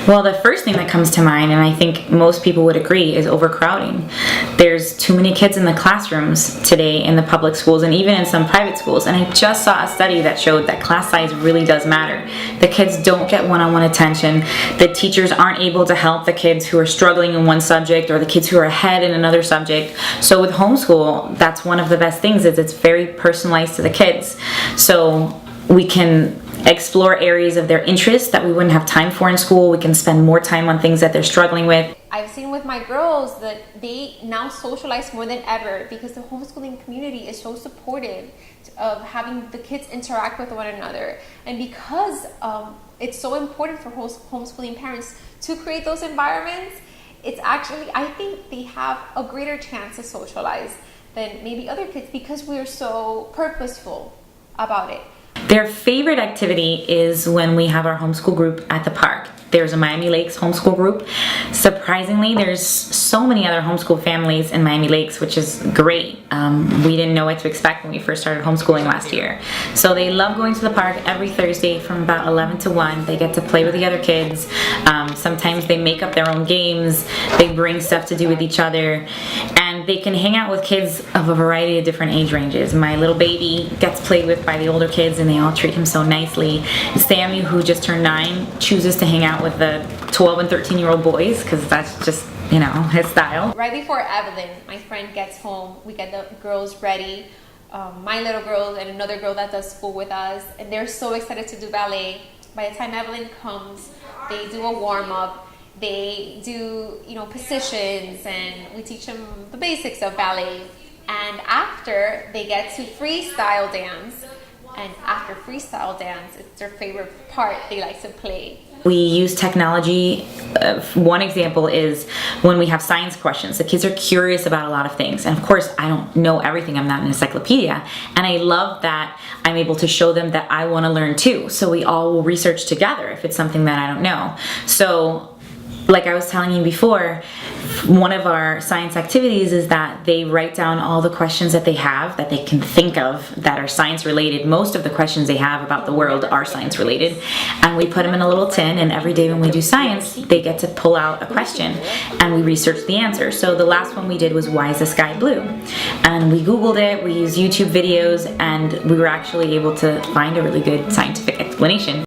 Well, the first thing that comes to mind, and I think most people would agree, is overcrowding. There's too many kids in the classrooms today in the public schools and even in some private schools. And I just saw a study that showed that class size really does matter. The kids don't get one-on-one attention. The teachers aren't able to help the kids who are struggling in one subject or the kids who are ahead in another subject. So with homeschool, that's one of the best things, is it's very personalized to the kids. So we can explore areas of their interest that we wouldn't have time for in school. We can spend more time on things that they're struggling with. I've seen with my girls that they now socialize more than ever because the homeschooling community is so supportive of having the kids interact with one another. And because it's so important for homeschooling parents to create those environments, it's actually, I think they have a greater chance to socialize than maybe other kids because we are so purposeful about it. Their favorite activity is when we have our homeschool group at the park. There's a Miami Lakes homeschool group. Surprisingly, there's so many other homeschool families in Miami Lakes, which is great. We didn't know what to expect when we first started homeschooling last year. So they love going to the park every Thursday from about 11 to 1. They get to play with the other kids. Sometimes they make up their own games. They bring stuff to do with each other. And they can hang out with kids of a variety of different age ranges. My little baby gets played with by the older kids and they all treat him so nicely. Sammy, who just turned 9, chooses to hang out with the 12 and 13-year-old boys because that's just, you know, his style. Right before Evelyn, my friend, gets home, we get the girls ready. My little girl and another girl that does school with us, and they're so excited to do ballet. By the time Evelyn comes, they do a warm-up. They do, you know, positions, and we teach them the basics of ballet. And after, they get to freestyle dance. And after freestyle dance, it's their favorite part they like to play. We use technology. One example is when we have science questions. The kids are curious about a lot of things. And of course, I don't know everything. I'm not an encyclopedia. And I love that I'm able to show them that I want to learn too. So we all will research together if it's something that I don't know. So like I was telling you before, one of our science activities is that they write down all the questions that they have, that they can think of, that are science related. Most of the questions they have about the world are science related. And we put them in a little tin, and every day when we do science, they get to pull out a question and we research the answer. So the last one we did was, why is the sky blue? And we Googled it, we used YouTube videos, and we were actually able to find a really good scientific explanation.